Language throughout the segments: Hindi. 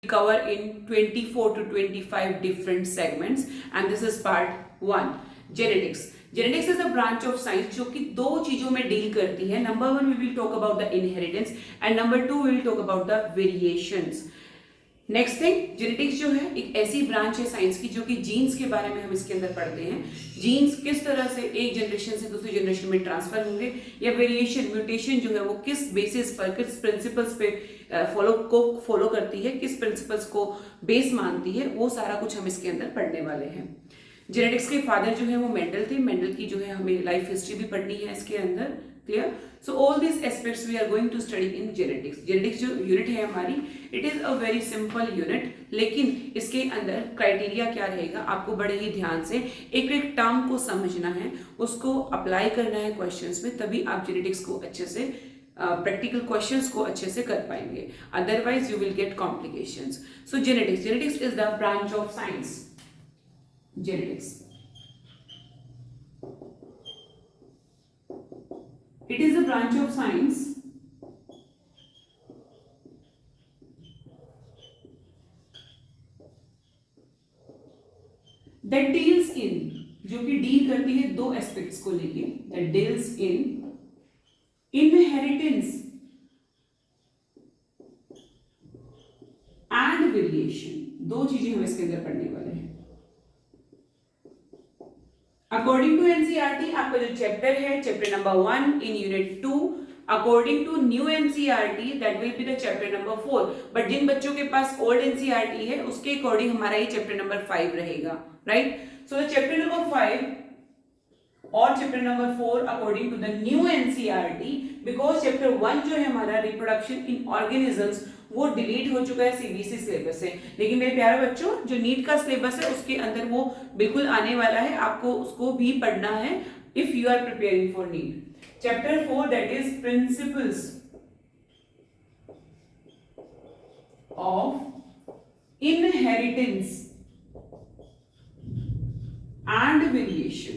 cover in 24 to 25 different segments, and this is part 1. Genetics. Genetics is a branch of science जो कि दो चीजों में डील करती है. Number 1 we will talk about the inheritance and number 2 we will talk about the variations. Next thing, genetics जो है एक ऐसी ब्रांच है साइंस की जो कि जीन्स के बारे में हम इसके अंदर पढ़ते हैं. जीन्स किस तरह से एक जनरेशन से दूसरी जनरेशन में ट्रांसफर होंगे, या वेरिएशन म्यूटेशन जो है वो किस बेसिस पर, किस प्रिंसिपल्स पे फॉलो करती है, किस प्रिंसिपल्स को बेस मानती है, वो सारा कुछ हम इसके अंदर पढ़ने वाले हैं. जेनेटिक्स के फादर जो है वो मेंडल थे. मेंडल की जो है हमें लाइफ हिस्ट्री भी पढ़नी है इसके अंदर. Clear? So all this aspects we are going to study in genetics. Genetics जो यूनिट है हमारी, it is a very simple unit, लेकिन इसके अंदर क्राइटेरिया क्या रहेगा, आपको बड़े ही ध्यान से एक एक टर्म को समझना है, उसको अप्लाई करना है क्वेश्चंस में, तभी आप जेनेटिक्स को अच्छे से प्रैक्टिकल क्वेश्चंस को अच्छे से कर पाएंगे. Otherwise you will get complications. So genetics is the branch of science. Genetics. It is a branch of science that deals in, जो कि डील करती है दो एस्पेक्ट्स को लेके, that deals in inheritance and variation. दो चीजें हम इसके अंदर पढ़ने वाले हैं. अकॉर्डिंग टू एनसीईआरटी आपका जो चैप्टर है, chapter number 1 in unit 2, according to new NCERT that will be the chapter number 4. But जिन बच्चों के पास ओल्ड एनसीईआरटी है उसके अकॉर्डिंग हमारा ये चैप्टर नंबर 5 रहेगा. Right? So the chapter number 5 और chapter number 4 according to the new NCERT, because chapter 1 जो है हमारा रिप्रोडक्शन इन ऑर्गेनिजम्स वो डिलीट हो चुका है सीबीएसई सिलेबस से. लेकिन मेरे प्यारे बच्चों, जो नीट का सिलेबस है उसके अंदर वो बिल्कुल आने वाला है, आपको उसको भी पढ़ना है if you are preparing for NEET. Chapter 4 that is principles of inheritance and variation.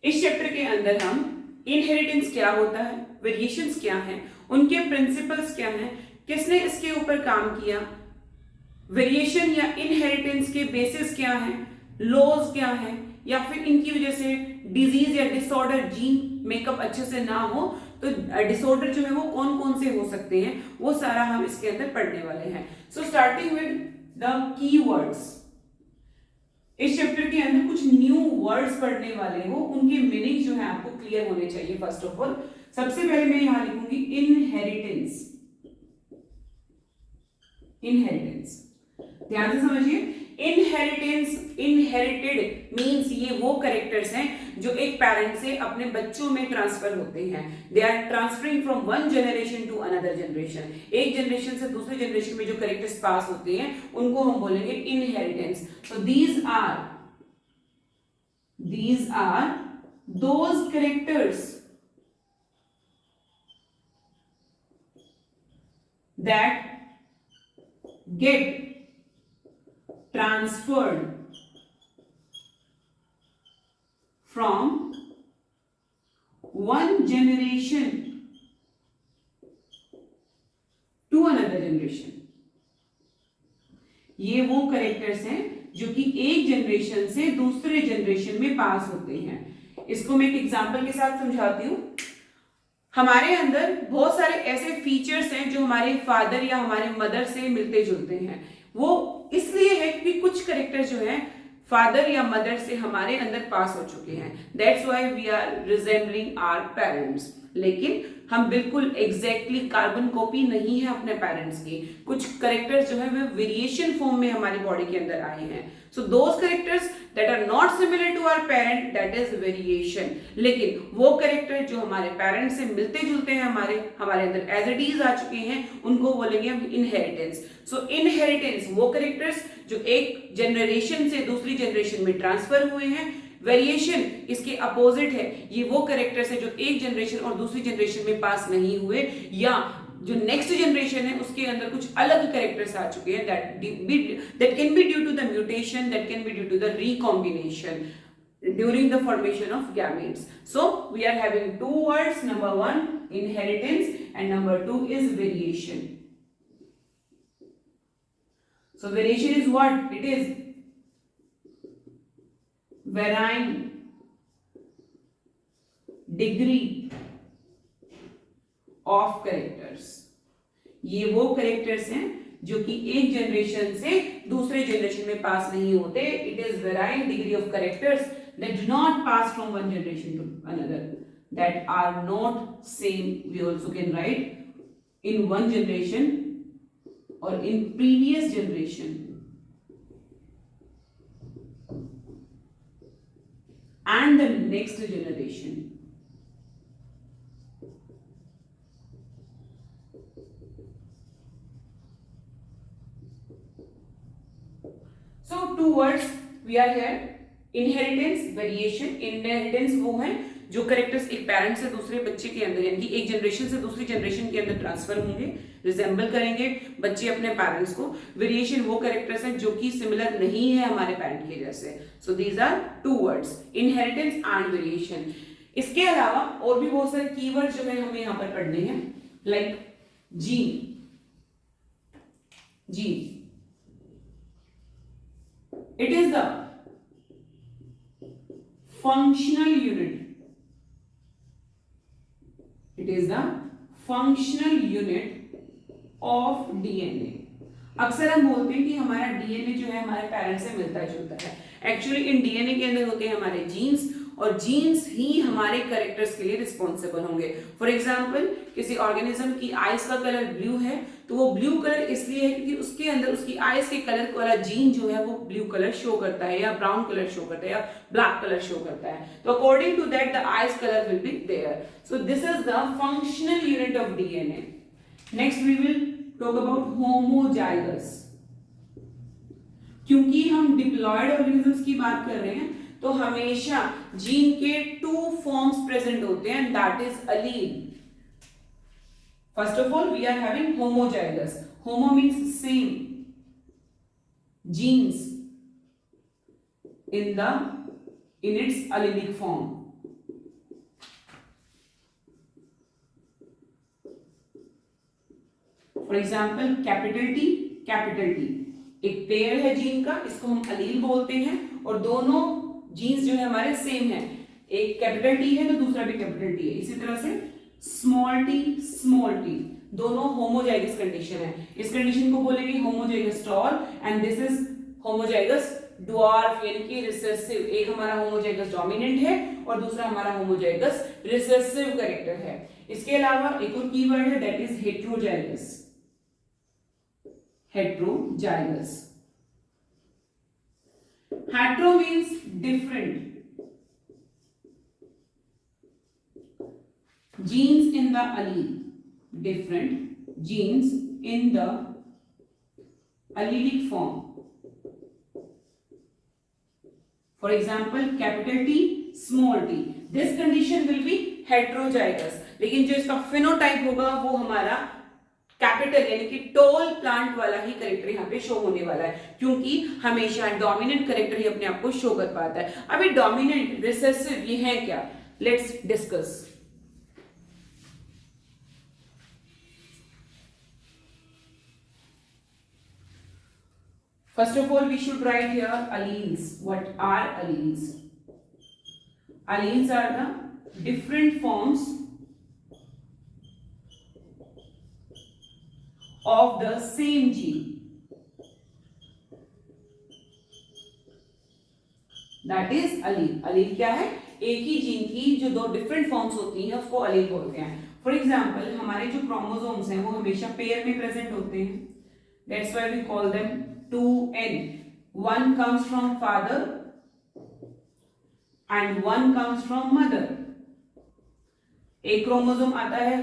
इस चैप्टर के अंदर हम इनहेरिटेंस क्या होता है, वेरिएशंस क्या हैं, उनके प्रिंसिपल्स क्या हैं, किसने इसके ऊपर काम किया, वेरिएशन या इनहेरिटेंस के बेसिस क्या हैं, लॉज क्या हैं, या फिर इनकी वजह से डिजीज या डिसऑर्डर, जीन मेकअप अच्छे से ना हो तो डिसऑर्डर जो है वो कौन कौन से हो सकते हैं, वो सारा हम इसके अंदर पढ़ने वाले हैं. So starting with the keywords. इस चैप्टर के अंदर कुछ न्यू वर्ड्स पढ़ने वाले हो, उनके मीनिंग जो है आपको क्लियर होने चाहिए. फर्स्ट ऑफ ऑल सबसे पहले मैं यहां लिखूंगी इनहेरिटेंस. इनहेरिटेंस ध्यान से समझिए. इनहेरिटेंस, इनहेरिटेड मींस ये वो कैरेक्टर्स हैं जो एक पेरेंट से अपने बच्चों में ट्रांसफर होते हैं. They are transferring from one generation to another generation. एक जनरेशन से दूसरे जनरेशन में जो कैरेक्टर्स पास होते हैं उनको हम बोलेंगे inheritance. So these are those characters that get transferred from one generation to another generation. ये वो कैरेक्टर्स हैं जो कि एक जनरेशन से दूसरे जनरेशन में पास होते हैं. इसको मैं एक एग्जांपल के साथ समझाती हूं. हमारे अंदर बहुत सारे ऐसे फीचर्स हैं जो हमारे फादर या हमारे मदर से मिलते जुलते हैं. वो इसलिए है क्योंकि कुछ कैरेक्टर जो हैं फादर या मदर से हमारे अंदर पास हो चुके हैं. That's why we are resembling our parents. लेकिन हम बिल्कुल एग्जैक्टली कार्बन कॉपी नहीं है अपने पेरेंट्स की. कुछ कैरेक्टर्स जो है वो वेरिएशन फॉर्म में हमारी बॉडी के अंदर आए हैं. So those characters that are not similar to our parent, that is variation. लेकिन वो कैरेक्टर जो हमारे पेरेंट्स से मिलते जुलते हैं, हमारे अंदर एज इट इज आ चुके हैं, उनको बोलेंगे हम इनहेरिटेंस. सो इनहेरिटेंस वो कैरेक्टर्स जो एक जनरेशन से दूसरी जनरेशन में ट्रांसफर हुए हैं. वेरिएशन इसके अपोजिट है. ये वो कैरेक्टर्स है जो एक जनरेशन और दूसरी जनरेशन में पास नहीं हुए, या जो नेक्स्ट जनरेशन है उसके अंदर कुछ अलग कैरेक्टर्स आ चुके हैं. that can be due to the mutation, that can be due to the recombination. during the formation of gametes. So we are having two words. Number one, inheritance, and number 2 is variation. So variation is what? It is varying degree of characters. ये वो कैरेक्टर्स हैं जो कि एक जनरेशन से दूसरे जनरेशन में पास नहीं होते. It is varying degree of characters that do not pass from one generation to another, that are not same. We also can write in one generation or in previous generation and the next generation. So two words we are here. Inheritance, variation. Inheritance वो है जो कैरेक्टर्स एक पेरेंट से दूसरे बच्चे के अंदर यानी कि एक जनरेशन से दूसरी जनरेशन के अंदर ट्रांसफर होंगे, रिजेंबल करेंगे बच्चे अपने पेरेंट्स को. वेरिएशन वो कैरेक्टर्स हैं जो कि सिमिलर नहीं है हमारे पेरेंट के जैसे. So these are two words, inheritance and variation. इसके अलावा और भी बहुत सारे कीवर्ड जो है हमें यहाँ पर पढ़ने हैं, like gene. Gene it is the functional unit. It is the functional unit of DNA. अक्सर हम बोलते हैं कि हमारा डीएनए जो है हमारे पेरेंट्स से मिलता जुलता है. एक्चुअली इन डीएनए के अंदर होते हैं हमारे जीन्स, और जीन्स ही हमारे कैरेक्टर्स के लिए रिस्पॉन्सिबल होंगे. फॉर एग्जाम्पल, किसी ऑर्गेनिज्म की आइज का कलर ब्लू है तो वो ब्लू कलर इसलिए है क्योंकि उसके अंदर उसकी आइज के कलर वाला जीन जो है वो ब्लू कलर शो करता है, या ब्राउन कलर शो करता है, या ब्लैक कलर शो करता है. तो according to that the eyes colour will be there. So this is the functional unit of DNA. Next we will talk about homozygous. क्योंकि हम डिप्लॉयड ऑर्गेनिजम्स की बात कर रहे हैं तो हमेशा जीन के टू फॉर्म्स प्रेजेंट होते हैं, that is allele. First of all we are having homozygous. Homo means same, genes in its allelic form. For example capital T एक पेयर है जीन का, इसको हम अलील बोलते हैं, और दोनों जीन्स जो है हमारे सेम है. एक कैपिटल टी है तो दूसरा भी कैपिटल टी है. इसी तरह से स्मॉल टी दोनों होमोजाइगस कंडीशन है. इस कंडीशन को बोलेंगे homozygous tall, and this is homozygous dwarf यानी कि रिसेसिव. एक हमारा होमोजाइगस डोमिनेंट है और दूसरा हमारा होमोजाइगस रिसेसिव कैरेक्टर है. इसके अलावा एक और कीवर्ड है, that is heterozygous. Heterozygous. Hetero means different. Genes in the allele, different genes in the allelic form. For example, capital T, small t. This condition will be heterozygous. लेकिन जो इसका phenotype होगा वो हमारा कैपिटल यानी कि टॉल प्लांट वाला ही करेक्टर यहाँ पे शो होने वाला है, क्योंकि हमेशा डोमिनेंट करेक्टर ही अपने आप को शो कर पाता है. अभी डोमिनेंट, रिसेसिव ये है क्या? Let's discuss. First of all, we should write here alleles. What are alleles? Alleles are the different forms of the same gene. That is allele. Allele क्या है? एक ही जीन की जो दो डिफरेंट फॉर्म्स होती हैं उसको allele बोलते हैं. फॉर एग्जाम्पल, हमारे जो क्रोमोसोम्स हैं वो हमेशा पेयर में प्रेजेंट होते हैं. That's why we call them 2n. One comes from father and one comes from mother. एक क्रोमोसोम आता है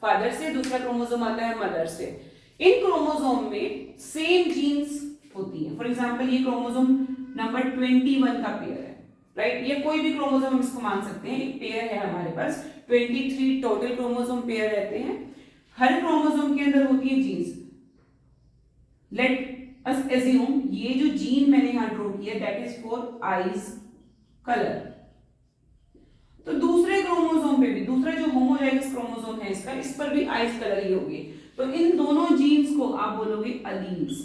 फादर से, दूसरा क्रोमोसोम आता है मदर से. इन क्रोमोसोम में सेम जीन्स होती हैं. फॉर एग्जांपल, ये क्रोमोसोम नंबर 21 का पेयर है, राइट? ये कोई भी क्रोमोसोम हम इसको मान सकते हैं, एक पेयर है हमारे पास. 23 टोटल क्रोमोसोम पेयर रहते हैं. हर क्रोमोसोम के अंदर होती है जीन्स. लेट अस एज्यूम ये जो जीन मैंने यहां ड्रॉ किया that is for eyes colour. तो दूसरे क्रोमोसोम पे भी, दूसरा जो होमोजाइगस क्रोमोसोम है इसका, इस पर भी आइस कलर ही होगी, तो इन दोनों जीन्स को आप बोलोगे alleles.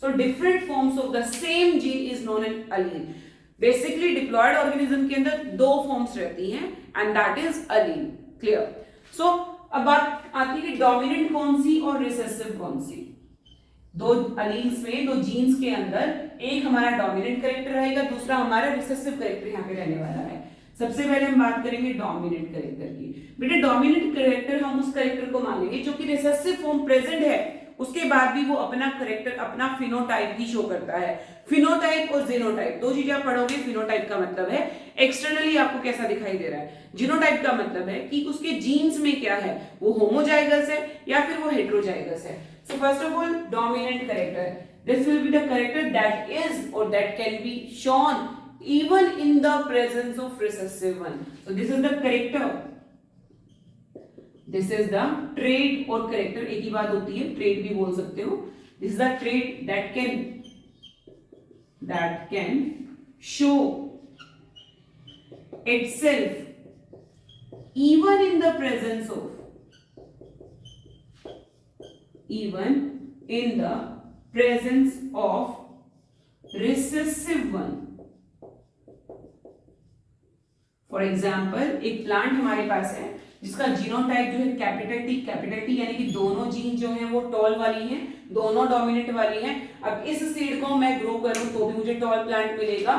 So different forms of the same gene is known an allele. Basically diploid organism के अंदर दो फॉर्म्स रहती हैं and that is allele. Clear? So अब बात आती है कि डोमिनेंट कौन सी और रिसेसिव कौन सी। दो अलील्स में, दो जीन्स के अंदर एक हमारा डोमिनेंट कैरेक्टर रहेगा, दूसरा हमारा रिसेसिव कैरेक्टर यहाँ पे रहने वाला है। सबसे पहले हम बात करेंगे डोमिनेंट कैरेक्टर की। बेटे डोमिनेंट कैरेक्टर हम उस कैरेक्टर को मानेंगे जो कि रिसेसिव फॉर्म प्रेजेंट है, उसके बाद भी वो अपना कैरेक्टर, अपना फिनोटाइप ही शो करता है। फिनोटाइप और जीनोटाइप दो चीजें आप पढ़ोगे। फिनोटाइप का मतलब है एक्सटर्नली आपको कैसा दिखाई दे रहा है, जीनोटाइप का मतलब है कि उसके जीन्स में क्या है, वो होमोजाइगस है या फिर वो हेट्रोजाइगस है। So first of all dominant character, this will be the character that is और that can be shown even in the presence of recessive one. So this is the character, this is the trait और character एक ही बात होती है, trait भी बोल सकते हो। This is the trait that can show itself even in the presence of recessive one। For example एक प्लांट हमारे पास है जिसका जीनोटाइप जो है कैपिटल टी यानी कि दोनों जीन जो है वो टॉल वाली हैं, दोनों डोमिनेंट वाली हैं। अब इस सीड को मैं ग्रो करूं तो भी मुझे टॉल प्लांट मिलेगा।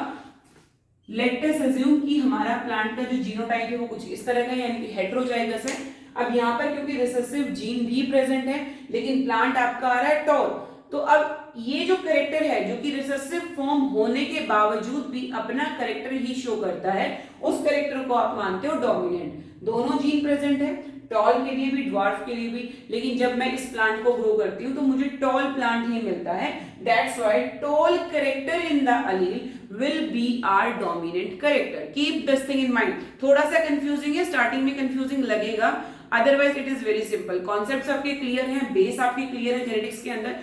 लेट अस अज्यूम कि हमारा प्लांट का जो जीनोटाइप है वो कुछ इस तरह का है यानी कि हेट्रोजाइगस है। अब यहाँ पर क्योंकि रिसेसिव जीन भी प्रेजेंट है लेकिन प्लांट आपका आ रहा है टॉल, तो अब ये जो कैरेक्टर है जो कि रिसेसिव फॉर्म होने के बावजूद भी अपना कैरेक्टर ही शो करता है, उस कैरेक्टर को आप मानते हो डोमिनेंट। दोनों जीन प्रेजेंट है, टॉल के लिए भी ड्वार्फ के लिए भी, लेकिन जब मैं इस प्लांट को ग्रो करती हूं तो मुझे टॉल प्लांट ही मिलता है। That's why tall character in the allele will be are dominant character. Keep this thing in mind. थोड़ा सा कंफ्यूजिंग है, स्टार्टिंग में कंफ्यूजिंग लगेगा, otherwise it is very simple. Concepts आपके क्लियर हैं, बेस आपकी क्लियर है जेनेटिक्स के अंदर,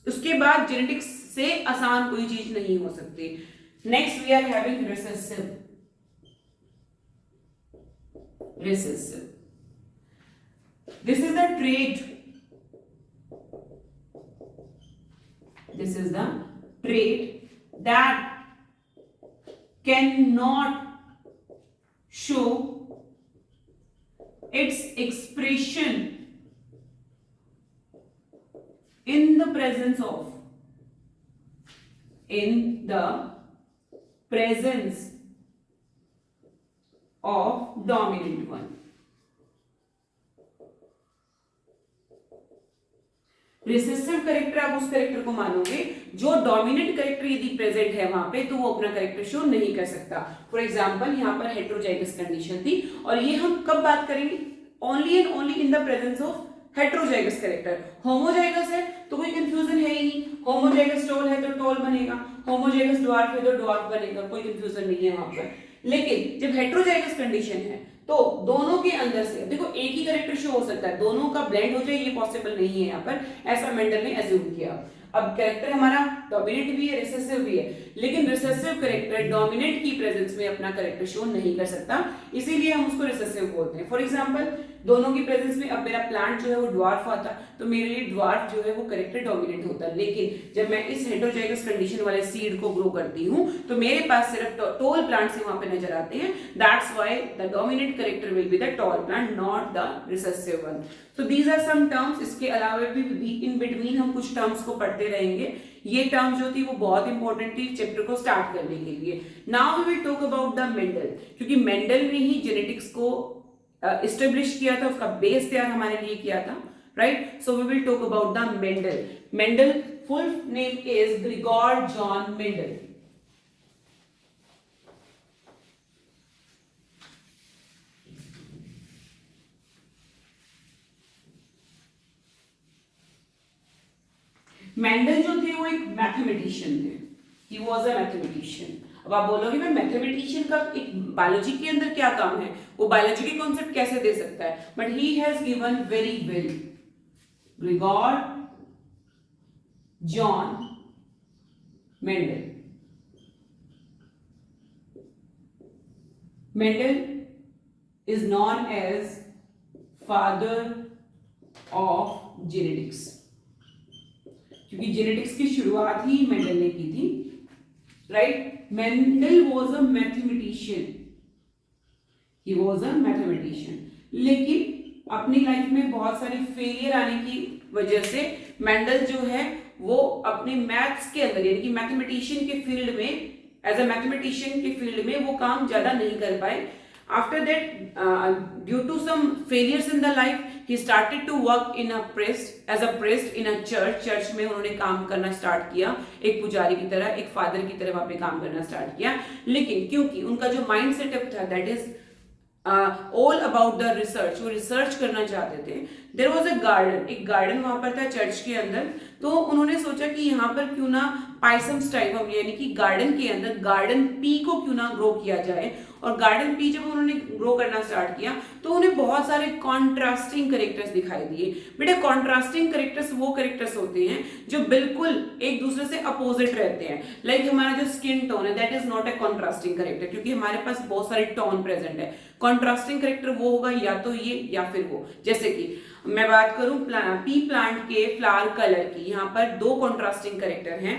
उसके बाद जेनेटिक्स से आसान कोई चीज नहीं हो सकती। Next we are having recessive. This is the trait. This is the trait that cannot show its expression in the presence of dominant one. Recessive character आप उस कैरेक्टर को मानोगे जो डोमिनेंट कैरेक्टर यदि प्रेजेंट है वहां पे तो वो अपना कैरेक्टर शो नहीं कर सकता। फॉर एग्जांपल यहाँ पर हेट्रोजाइगस कंडीशन थी और ये हम कब बात करेंगे, only and only in the presence of heterozygous character. Homozygous है तो कोई कंफ्यूजन है ही नहीं, होमोजाइगस टॉल है तो टॉल बनेगा, होमोजाइगस ड्वार्फ है तो ड्वार्फ बनेगा, कोई कंफ्यूजन नहीं है वहां पर। लेकिन जब हेट्रोजाइगस कंडीशन है तो दोनों के अंदर से देखो एक ही कैरेक्टर शो हो सकता है, दोनों का ब्लेंड हो जाए ये पॉसिबल नहीं है यहाँ पर, ऐसा मेंडल ने अज्यूम किया। अब कैरेक्टर हमारा डोमिनेंट भी है रिसेसिव भी है, लेकिन रिसेसिव कैरेक्टर डोमिनेंट की प्रेजेंस में अपना कैरेक्टर शो नहीं कर सकता, इसीलिए हम उसको रिसेसिव बोलते हैं। फॉर एग्जांपल दोनों की प्रेजेंस में अब मेरा प्लांट जो है वो ड्वार्फ आता तो मेरे लिए ड्वार्फ जो है वो कैरेक्टर डोमिनेंट होता, लेकिन जब मैं इस हेट्रोजाइगस कंडीशन वाले सीड को ग्रो करती हूं तो मेरे पास सिर्फ टॉल प्लांट्स ही वहां पे नजर आते हैं। That's why the dominant character will be the tall plant, not the recessive one. So these are some terms. इसके अलावा भी इन बिटवीन हम कुछ टर्म्स को पढ़ते रहेंगे। ये टर्म्स जो थी वो बहुत इंपॉर्टेंट थी चैप्टर को स्टार्ट करने के लिए। Now we will talk about the Mendel, क्योंकि मेंडल ने ही जेनेटिक्स को एस्टेब्लिश किया था, उसका बेस तैयार हमारे लिए किया था, right. So we will talk about the Mendel. Mendel full name is Gregor John Mendel. Mendel जो थे वो एक मैथमेटिशियन थे, ही वाज अ मैथमेटिशियन। अब आप बोलोगे मैं मैथमेटिशियन का एक बायोलॉजी के अंदर क्या काम है, वो बायोलॉजी के कॉन्सेप्ट कैसे दे सकता है, but he has given very well. Gregor John Mendel is known as father of genetics, क्योंकि जेनेटिक्स की शुरुआत ही मेंडल ने की थी, right. Mendel was a mathematician, he was a mathematician, लेकिन अपनी लाइफ में बहुत सारी फेलियर आने की वजह से मेंडल जो है वो अपने मैथ्स के अंदर यानी कि मैथमेटिशियन के फील्ड में, एज अ मैथमेटिशियन के फील्ड में वो काम ज्यादा नहीं कर पाए। After that due to some failures in the life he started to work in a priest as a priest in a church में उन्होंने काम करना स्टार्ट किया, एक पुजारी की तरह, एक फादर की तरह वहां पे काम करना स्टार्ट किया। लेकिन क्योंकि उनका जो माइंड सेटअप था that is all about the research, वो रिसर्च करना चाहते थे। देयर वॉज अ गार्डन, एक गार्डन वहां पर था चर्च के अंदर, तो उन्होंने सोचा कि यहाँ पर क्यों ना पाइसम टाइप यानी कि गार्डन के अंदर गार्डन पी को क्यों ना ग्रो किया जाए। और गार्डन पी जब उन्होंने ग्रो करना स्टार्ट किया तो उन्हें बहुत सारे कॉन्ट्रास्टिंग कैरेक्टर्स दिखाई दिए। बेटा कॉन्ट्रास्टिंग कैरेक्टर्स वो कैरेक्टर्स होते हैं जो बिल्कुल एक दूसरे से अपोजिट रहते हैं। लाइक हमारा जो स्किन टोन है that is not a contrasting character, क्योंकि हमारे पास बहुत सारे टोन प्रेजेंट है। कॉन्ट्रास्टिंग कैरेक्टर वो होगा या तो ये या फिर वो। जैसे कि मैं बात करूं पी प्लांट के फ्लावर कलर की, यहाँ पर दो कॉन्ट्रास्टिंग कैरेक्टर हैं,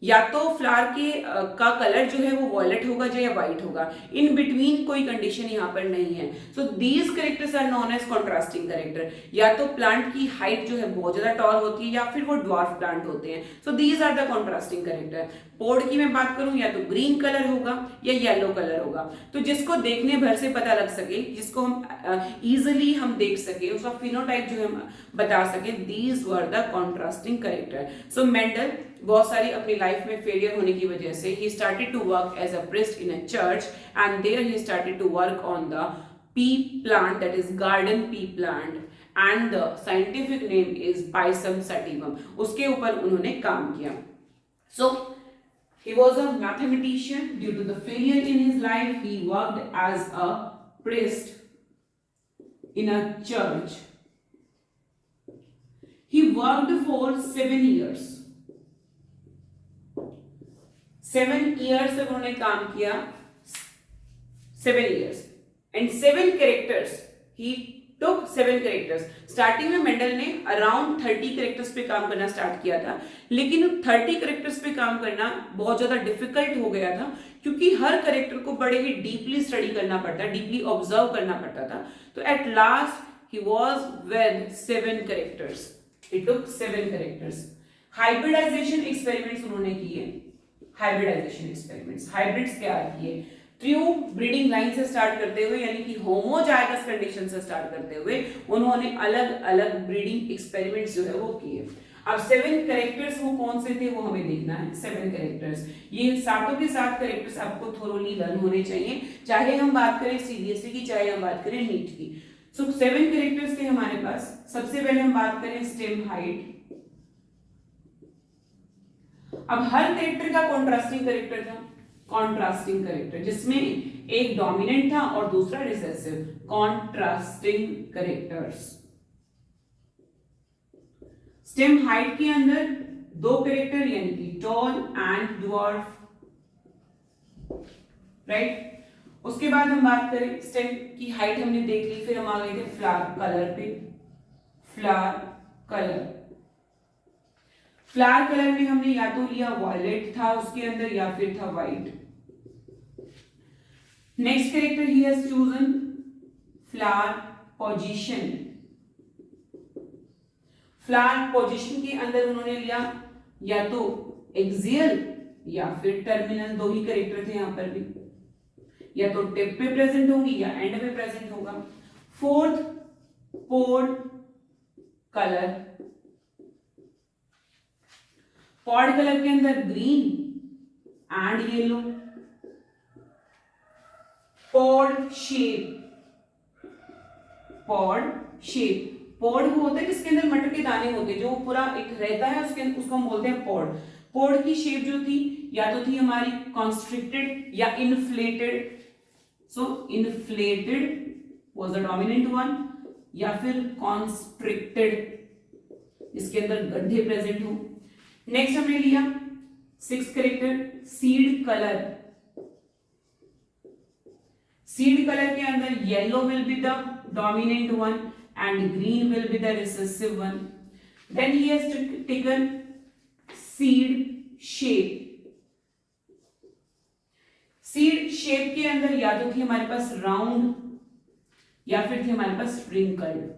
या तो फ्लावर के का कलर जो है वो वॉयलेट होगा या व्हाइट होगा, इन बिटवीन कोई कंडीशन यहाँ पर नहीं है। So these characters are known as contrasting character. या तो प्लांट की हाइट जो है बहुत ज्यादा टॉल होती है या फिर वो ड्वार्फ प्लांट होते हैं। So these are the contrasting character. Pod की मैं बात करूं या तो ग्रीन कलर होगा या येलो कलर होगा, तो जिसको देखने भर से पता लग सके, जिसको हम इजिली हम देख सके, उसका फिनोटाइप जो हम बता सके, these were the contrasting character. So Mendel बहुत सारी अपनी लाइफ में फेलियर होने की वजह से he started to work as a priest in a church and there he started to work on the pea plant, that is garden pea plant, and the scientific name is Pisum sativum। उसके ऊपर उन्होंने काम किया। So he was a mathematician. Due to the failure in his life he worked as a priest in a church. He worked for 7 years। 7 years तक उन्होंने काम किया, 7 years and 7 characters he took 7 characters। Starting में मेंडल ने अराउंड 30 कैरेक्टर्स पे काम करना स्टार्ट किया था, लेकिन 30 कैरेक्टर्स पे काम करना बहुत ज्यादा डिफिकल्ट हो गया था, क्योंकि हर कैरेक्टर को बड़े ही डीपली स्टडी करना पड़ता, डीपली ऑब्जर्व करना पड़ता था। तो at last he was with 7 characters, he took 7 characters. Hybridization experiments उन्होंने किए, हाइब्रिडाइजेशन एक्सपेरिमेंट्स, हाइब्रिड्स तैयार किए, ट्रू ब्रीडिंग लाइन से स्टार्ट करते हुए यानी कि होमोजाइगस कंडीशन से स्टार्ट करते हुए उन्होंने अलग अलग ब्रीडिंग एक्सपेरिमेंट्स जो है वो किए। अब 7 कैरेक्टर्स वो कौन से थे वो हमें देखना है। 7 कैरेक्टर्स, ये सातों के सात कैरेक्टर्स आपको थोरोली लर्न होने चाहिए, चाहे हम बात करें सीबीएसई की, चाहे हम बात करें नीट की। सो 7 कैरेक्टर्स थे हमारे पास। सबसे पहले हम बात करें स्टेम हाइट। अब हर कैरेक्टर का कॉन्ट्रास्टिंग कैरेक्टर था, कॉन्ट्रास्टिंग कैरेक्टर जिसमें एक डोमिनेंट था और दूसरा recessive, contrasting characters. Stem height के अंदर 2 कैरेक्टर यानी कि टॉल एंड ड्वार्फ, राइट। उसके बाद हम बात करें स्टेम की हाइट हमने देख ली, फिर हम आ गए थे फ्लावर कलर पे। फ्लावर कलर, फ्लावर कलर में हमने या तो लिया वॉयलेट था उसके अंदर या फिर था white. Next character he has chosen flower position. Flower position के अंदर उन्होंने लिया या तो एक्सियल या फिर टर्मिनल, 2 ही कैरेक्टर थे यहां पर भी, या तो टिप पे प्रेजेंट होंगी या एंड में प्रेजेंट होगा। Fourth pod colour, pod colour के अंदर green and yellow. Pod shape, pod shape, pod वो होता है जिसके अंदर मटर के दाने होते हैं, जो पूरा एक रहता है उसको हम बोलते हैं पॉड। पॉड की शेप जो थी या तो थी हमारी कॉन्स्ट्रिक्टेड या inflated. So inflated was the dominant one, या फिर कॉन्स्ट्रिक्टेड इसके अंदर गड्ढे प्रेजेंट हो। नेक्स्ट हमने लिया 6 character seed colour. Seed colour के अंदर yellow will be the dominant one and green will be the recessive one. Then he has taken seed shape. Seed shape के अंदर या तो थी हमारे पास राउंड या फिर थी हमारे पास wrinkled.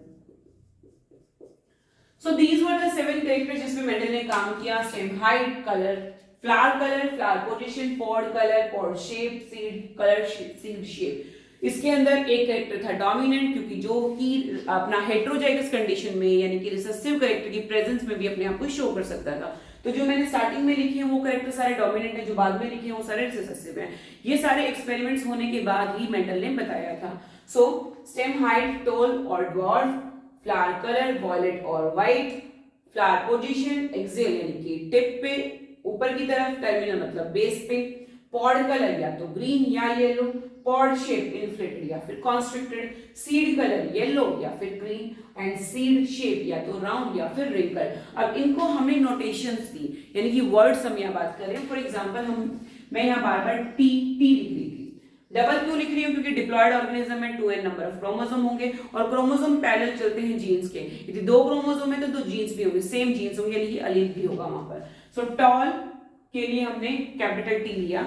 So these were the 7 characters जिसमें मेंडल ने काम किया. Stem height, colour, flower position, pod colour, pod shape, seed colour, seed shape. इसके अंदर एक कैरेक्टर था डोमिनेंट, क्योंकि जो कि अपना हेटेरोजाइगस कंडीशन में यानी कि रिसेसिव कैरेक्टर की प्रेजेंस में भी अपने आप को शो कर सकता था. तो जो मैंने स्टार्टिंग में लिखे हैं वो कैरेक्टर सारे डोमिनेंट हैं, जो बाद में लिखे हैं वो सारे रिसेसिव हैं. ये सारे एक्सपेरिमेंट्स होने के बाद ही मेंडल ने बताया था. सो स्टेम हाइट, टॉल और ड्वार्फ, फ्लावर कलर वॉयलेट और व्हाइट, फ्लावर पोजीशन एक्सेल यानी कि टिप पे ऊपर की तरफ, टर्मिनल मतलब बेस पे, पॉड कलर या तो ग्रीन या येलो, पॉड शेप इन्फ्लेटेड या फिर कॉन्स्ट्रिक्टेड, सीड कलर येलो या फिर ग्रीन एंड सीड शेप या तो राउंड या फिर रिंकल. अब इनको हमने नोटेशंस दी यानी कि वर्ड्स हम यहाँ बात करें. फॉर एग्जांपल मैं यहाँ बार बार टी लिख रही थी. डबल क्यों लिख रही हूँ? क्योंकि डिप्लॉयड ऑर्गेनिज्म में 2n नंबर ऑफ क्रोमोसोम होंगे और क्रोमोसोम पैरेलल चलते हैं जीन्स के. यदि 2 क्रोमोसोम है तो 2 जीन्स भी होंगे, सेम जीन्स होंगे यानी कि अलील भी होगा वहां पर. सो टॉल के लिए हमने कैपिटल टी लिया.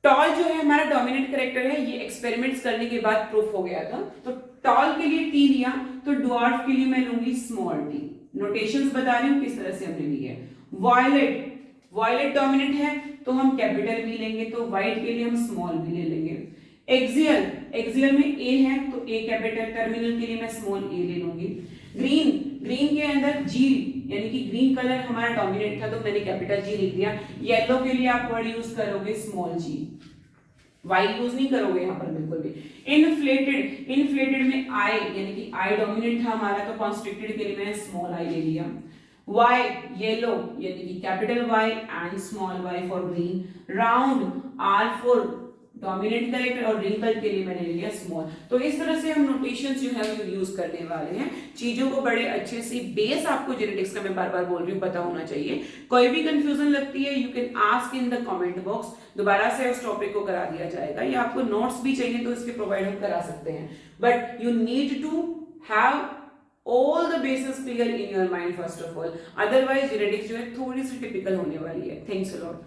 टॉल जो है हमारा डोमिनेंट कैरेक्टर है, ये एक्सपेरिमेंट्स करने के बाद प्रूफ हो गया था. तो टॉल के लिए टी लिया, तो ड्वार्फ के लिए मैं लूंगी स्मॉल टी. नोटेशंस बता रही हूँ किस तरह से हमने ली है. वॉयलेट डोमिनेंट है तो हम कैपिटल भी लेंगे, तो व्हाइट के लिए हम स्मॉल भी ले लेंगे. एक्सियल में ए है तो ए कैपिटल, टर्मिनल के लिए मैं स्मॉल ए ले लूंगी. ग्रीन के अंदर जी यानी कि ग्रीन कलर हमारा डोमिनेंट था तो मैंने कैपिटल जी लिख दिया. येलो के लिए आप वर्ड यूज करोगे स्मॉल जी, वाई यूज नहीं करोगे यहाँ पर बिल्कुल भी. इन्फ्लेटेड में आई यानी कि आई डोमिनेंट था हमारा तो कॉन्स्ट्रिक्टेड के लिए मैंने स्मॉल आई ले लिया. वाई येलो यानी कि capital Y and small Y for green. Round R for dominant character और रिंकल के लिए मैंने ले लिया स्मॉल. तो इस तरह से हम नोटेशंस जो है वो यूज करने वाले हैं. चीजों को बड़े अच्छे से बेस आपको जेनेटिक्स का मैं बार बार बोल रही हूँ पता होना चाहिए. कोई भी कंफ्यूजन लगती है you can ask in the comment box. दोबारा से उस टॉपिक को करा दिया जाएगा, या आपको नोट्स भी चाहिए तो इसके प्रोवाइड हम करा सकते हैं. But you need to have all the bases clear in your mind first of all, otherwise genetics जो है थोड़ी सी टिपिकल होने वाली है. Thanks a lot.